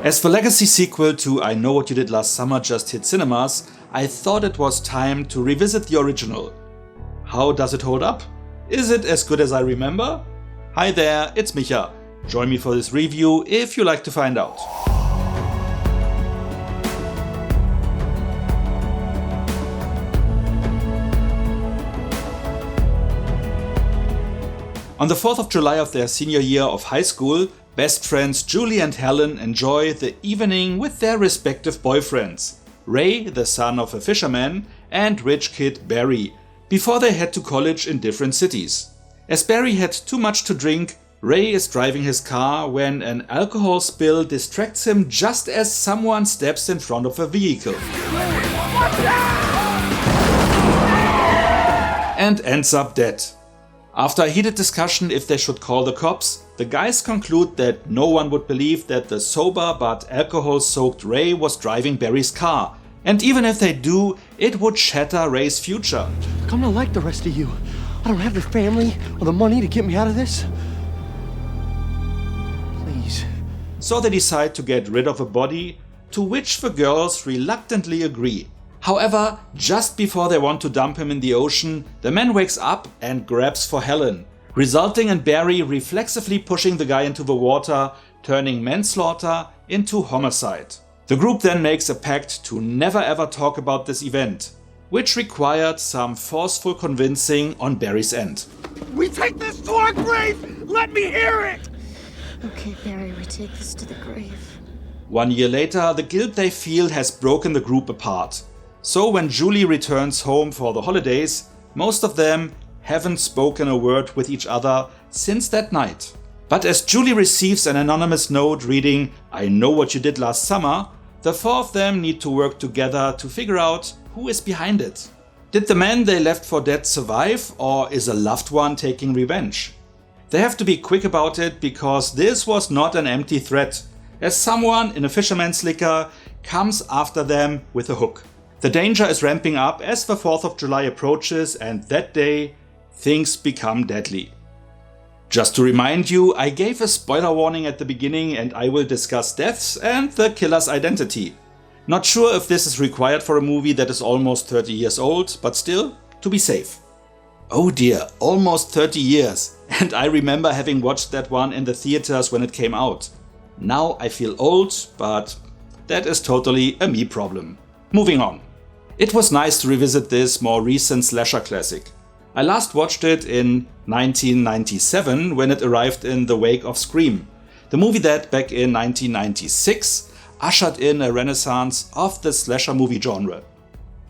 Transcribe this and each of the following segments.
As the legacy sequel to I Know What You Did Last Summer just hit cinemas, I thought it was time to revisit the original. How does it hold up? Is it as good as I remember? Hi there, it's Micha. Join me for this review if you like to find out. On the 4th of July of their senior year of high school, best friends Julie and Helen enjoy the evening with their respective boyfriends, Ray, the son of a fisherman, and rich kid Barry, before they head to college in different cities. As Barry had too much to drink, Ray is driving his car when an alcohol spill distracts him just as someone steps in front of a vehicle and ends up dead. After a heated discussion if they should call the cops, the guys conclude that no one would believe that the sober but alcohol-soaked Ray was driving Barry's car, and even if they do, it would shatter Ray's future. I'm not like the rest of you. I don't have the family or the money to get me out of this. Please. So they decide to get rid of a body, to which the girls reluctantly agree. However, just before they want to dump him in the ocean, the man wakes up and grabs for Helen, resulting in Barry reflexively pushing the guy into the water, turning manslaughter into homicide. The group then makes a pact to never ever talk about this event, which required some forceful convincing on Barry's end. We take this to our grave! Let me hear it! Okay, Barry, we take this to the grave. 1 year later, the guilt they feel has broken the group apart. So when Julie returns home for the holidays, most of them haven't spoken a word with each other since that night. But as Julie receives an anonymous note reading, I know what you did last summer, the four of them need to work together to figure out who is behind it. Did the man they left for dead survive, or is a loved one taking revenge? They have to be quick about it because this was not an empty threat, as someone in a fisherman's liquor comes after them with a hook. The danger is ramping up as the 4th of July approaches, and that day, things become deadly. Just to remind you, I gave a spoiler warning at the beginning and I will discuss deaths and the killer's identity. Not sure if this is required for a movie that is almost 30 years old, but still, to be safe. Oh dear, almost 30 years, and I remember having watched that one in the theaters when it came out. Now I feel old, but that is totally a me problem. Moving on. It was nice to revisit this more recent slasher classic. I last watched it in 1997 when it arrived in the wake of Scream, the movie that back in 1996 ushered in a renaissance of the slasher movie genre.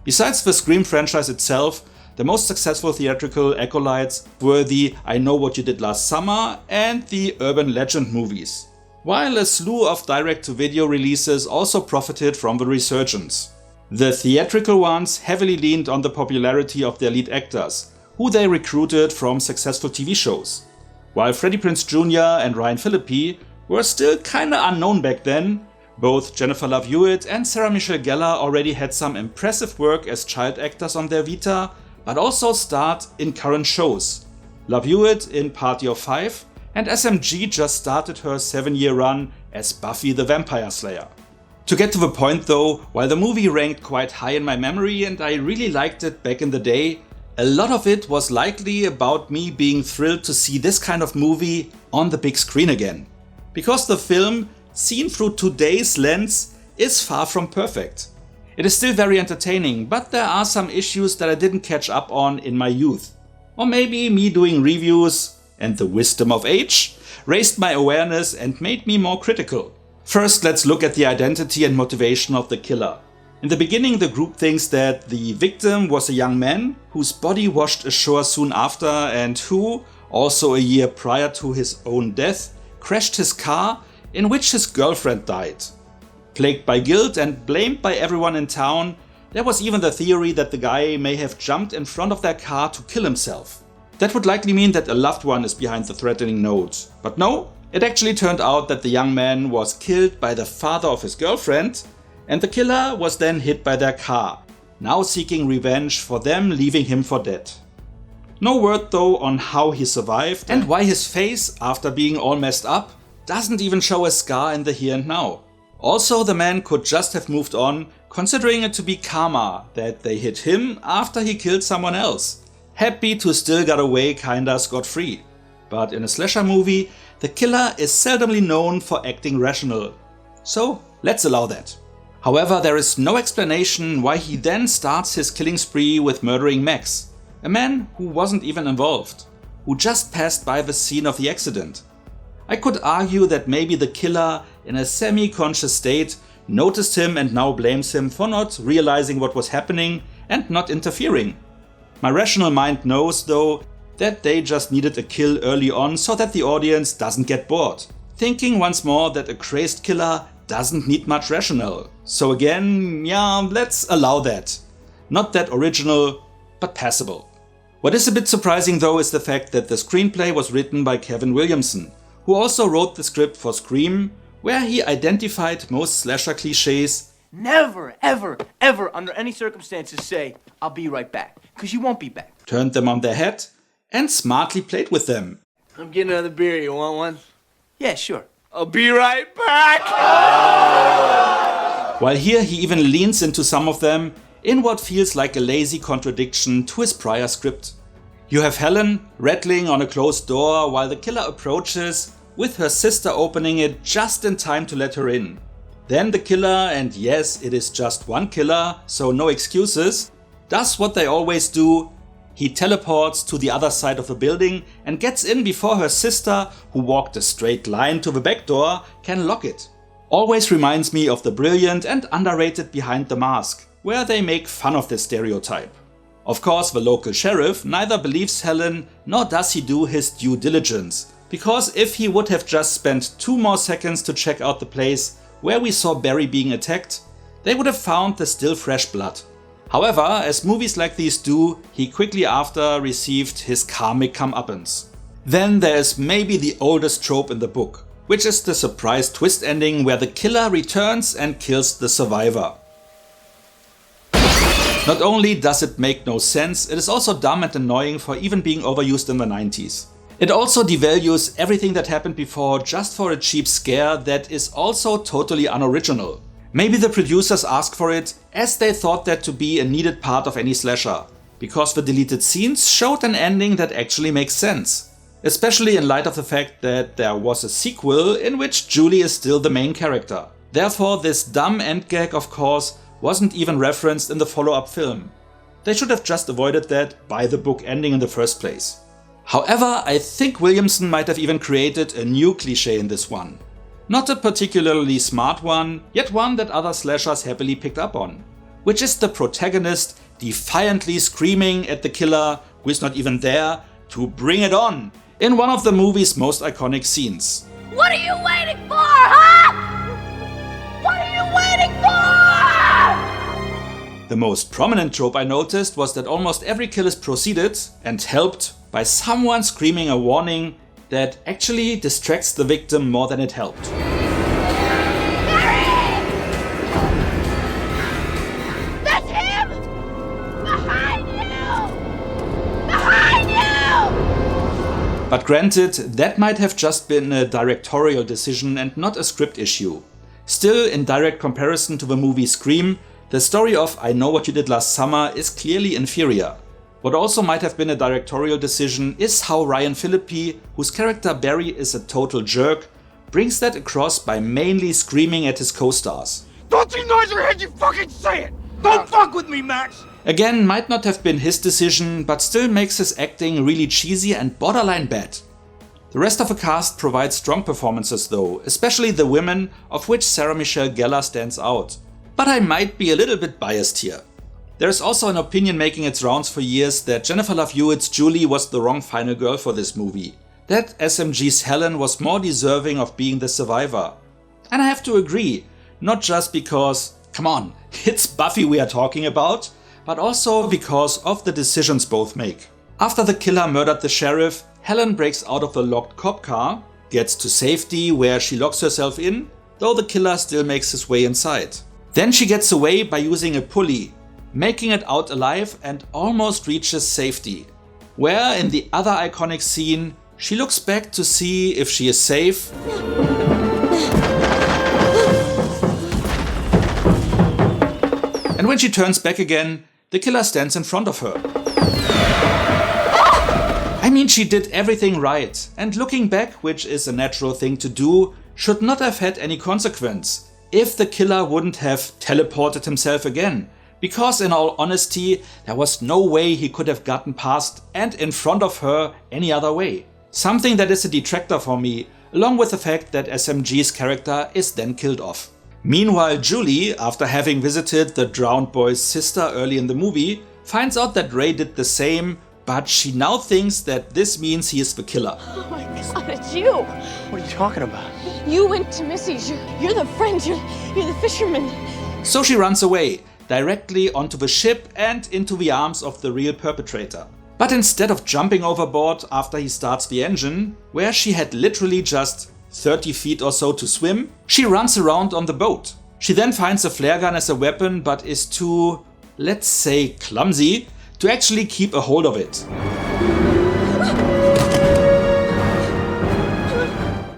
Besides the Scream franchise itself, the most successful theatrical acolytes were the I Know What You Did Last Summer and the Urban Legend movies, while a slew of direct-to-video releases also profited from the resurgence. The theatrical ones heavily leaned on the popularity of their lead actors, who they recruited from successful TV shows. While Freddie Prinze Jr. and Ryan Phillippe were still kinda unknown back then, both Jennifer Love Hewitt and Sarah Michelle Gellar already had some impressive work as child actors on their vita, but also starred in current shows. Love Hewitt in Party of Five, and SMG just started her 7-year run as Buffy the Vampire Slayer. To get to the point though, while the movie ranked quite high in my memory and I really liked it back in the day, a lot of it was likely about me being thrilled to see this kind of movie on the big screen again. Because the film, seen through today's lens, is far from perfect. It is still very entertaining, but there are some issues that I didn't catch up on in my youth. Or maybe me doing reviews and the wisdom of age raised my awareness and made me more critical. First, let's look at the identity and motivation of the killer. In the beginning, the group thinks that the victim was a young man whose body washed ashore soon after and who, also a year prior to his own death, crashed his car in which his girlfriend died. Plagued by guilt and blamed by everyone in town, there was even the theory that the guy may have jumped in front of their car to kill himself. That would likely mean that a loved one is behind the threatening note. But no, it actually turned out that the young man was killed by the father of his girlfriend, and the killer was then hit by their car, now seeking revenge for them leaving him for dead. No word though on how he survived and why his face, after being all messed up, doesn't even show a scar in the here and now. Also, the man could just have moved on, considering it to be karma that they hit him after he killed someone else. Happy to still get away kinda scot-free. But in a slasher movie, the killer is seldomly known for acting rational. So let's allow that. However, there is no explanation why he then starts his killing spree with murdering Max, a man who wasn't even involved, who just passed by the scene of the accident. I could argue that maybe the killer, in a semi-conscious state, noticed him and now blames him for not realizing what was happening and not interfering. My rational mind knows, though, that they just needed a kill early on so that the audience doesn't get bored, thinking once more that a crazed killer doesn't need much rationale. So again, yeah, let's allow that. Not that original, but passable. What is a bit surprising though is the fact that the screenplay was written by Kevin Williamson, who also wrote the script for Scream, where he identified most slasher cliches. Never, ever, ever under any circumstances say, "I'll be right back," because you won't be back. Turned them on their head and smartly played with them. I'm getting another beer. You want one? Yeah, sure. I'll be right back! While here he even leans into some of them in what feels like a lazy contradiction to his prior script. You have Helen rattling on a closed door while the killer approaches, with her sister opening it just in time to let her in. Then the killer, and yes, it is just one killer, so no excuses, does what they always do. He teleports to the other side of the building and gets in before her sister, who walked a straight line to the back door, can lock it. Always reminds me of the brilliant and underrated Behind the Mask, where they make fun of this stereotype. Of course, the local sheriff neither believes Helen nor does he do his due diligence, because if he would have just spent 2 more seconds to check out the place where we saw Barry being attacked, they would have found the still fresh blood. However, as movies like these do, he quickly after received his karmic comeuppance. Then there is maybe the oldest trope in the book, which is the surprise twist ending where the killer returns and kills the survivor. Not only does it make no sense, it is also dumb and annoying for even being overused in the 90s. It also devalues everything that happened before just for a cheap scare that is also totally unoriginal. Maybe the producers asked for it as they thought that to be a needed part of any slasher, because the deleted scenes showed an ending that actually makes sense. Especially in light of the fact that there was a sequel in which Julie is still the main character. Therefore, this dumb end gag, of course, wasn't even referenced in the follow-up film. They should have just avoided that by the book ending in the first place. However, I think Williamson might have even created a new cliché in this one. Not a particularly smart one, yet one that other slashers happily picked up on. Which is the protagonist defiantly screaming at the killer, who is not even there, to bring it on, in one of the movie's most iconic scenes. What are you waiting for, huh? What are you waiting for? The most prominent trope I noticed was that almost every kill is preceded and helped by someone screaming a warning that actually distracts the victim more than it helped. That's him! Behind you! Behind you! But granted, that might have just been a directorial decision and not a script issue. Still, in direct comparison to the movie Scream, the story of I Know What You Did Last Summer is clearly inferior. What also might have been a directorial decision is how Ryan Phillippe, whose character Barry is a total jerk, brings that across by mainly screaming at his co-stars. Don't you nod your head, you fucking say it! Don't fuck with me, Max! Again, might not have been his decision, but still makes his acting really cheesy and borderline bad. The rest of the cast provides strong performances though, especially the women, of which Sarah Michelle Gellar stands out. But I might be a little bit biased here. There is also an opinion making its rounds for years that Jennifer Love Hewitt's Julie was the wrong final girl for this movie. That SMG's Helen was more deserving of being the survivor. And I have to agree, not just because, come on, it's Buffy we are talking about, but also because of the decisions both make. After the killer murdered the sheriff, Helen breaks out of the locked cop car, gets to safety where she locks herself in, though the killer still makes his way inside. Then she gets away by using a pulley, making it out alive and almost reaches safety, where in the other iconic scene, she looks back to see if she is safe. when she turns back again, the killer stands in front of her. I mean, she did everything right, and looking back, which is a natural thing to do, should not have had any consequence if the killer wouldn't have teleported himself again, because in all honesty, there was no way he could have gotten past and in front of her any other way. Something that is a detractor for me, along with the fact that SMG's character is then killed off. Meanwhile, Julie, after having visited the drowned boy's sister early in the movie, finds out that Ray did the same, but she now thinks that this means he is the killer. Oh my god, it's you! What are you talking about? You went to Missy's. You're the friend. You're the fisherman. So she runs away, directly onto the ship and into the arms of the real perpetrator. But instead of jumping overboard after he starts the engine, where she had literally just 30 feet or so to swim, she runs around on the boat. She then finds a flare gun as a weapon, but is too, let's say, clumsy to actually keep a hold of it.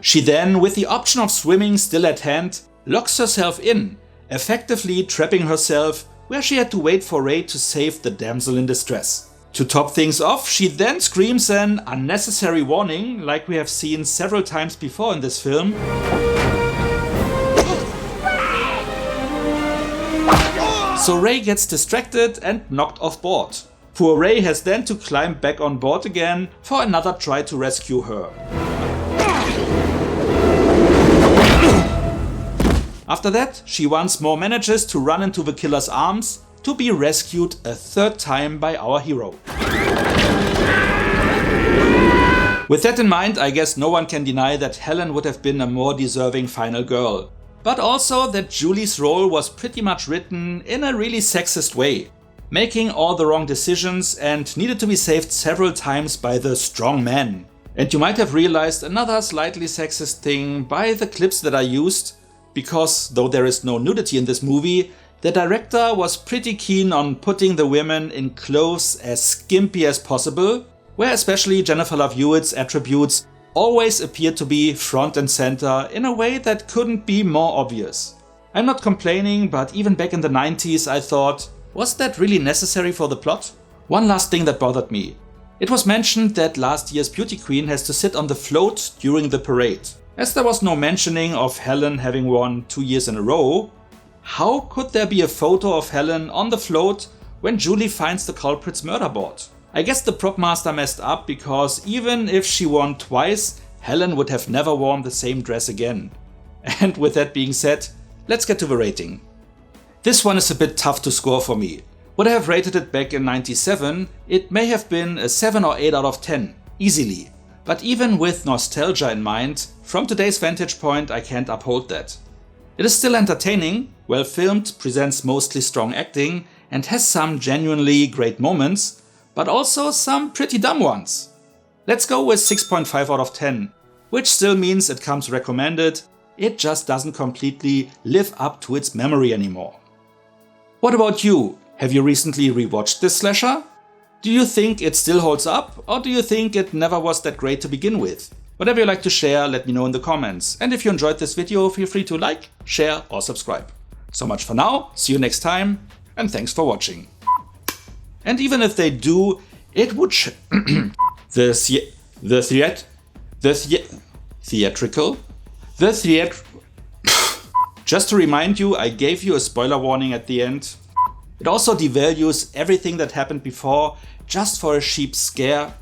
She then, with the option of swimming still at hand, locks herself in, effectively trapping herself where she had to wait for Ray to save the damsel in distress. To top things off, she then screams an unnecessary warning, like we have seen several times before in this film. So Ray gets distracted and knocked off board. Poor Ray has then to climb back on board again for another try to rescue her. After that, she once more manages to run into the killer's arms to be rescued a third time by our hero. With that in mind, I guess no one can deny that Helen would have been a more deserving final girl. But also that Julie's role was pretty much written in a really sexist way, making all the wrong decisions and needed to be saved several times by the strong man. And you might have realized another slightly sexist thing by the clips that I used, because though there is no nudity in this movie, the director was pretty keen on putting the women in clothes as skimpy as possible, where especially Jennifer Love Hewitt's attributes always appeared to be front and center in a way that couldn't be more obvious. I'm not complaining, but even back in the 90s I thought, was that really necessary for the plot? One last thing that bothered me. It was mentioned that last year's beauty queen has to sit on the float during the parade. As there was no mentioning of Helen having won 2 years in a row, how could there be a photo of Helen on the float when Julie finds the culprit's murder board? I guess the prop master messed up, because even if she won twice, Helen would have never worn the same dress again. And with that being said, let's get to the rating. This one is a bit tough to score for me. Would I have rated it back in '97, it may have been a 7 or 8 out of 10, easily. But even with nostalgia in mind, from today's vantage point I can't uphold that. It is still entertaining, well filmed, presents mostly strong acting, and has some genuinely great moments, but also some pretty dumb ones. Let's go with 6.5 out of 10, which still means it comes recommended, it just doesn't completely live up to its memory anymore. What about you? Have you recently rewatched this slasher? Do you think it still holds up, or do you think it never was that great to begin with? Whatever you like to share, let me know in the comments. And if you enjoyed this video, feel free to like, share or subscribe. So much for now, see you next time, and thanks for watching. And even if they do, it would Just to remind you, I gave you a spoiler warning at the end. It also devalues everything that happened before just for a cheap scare.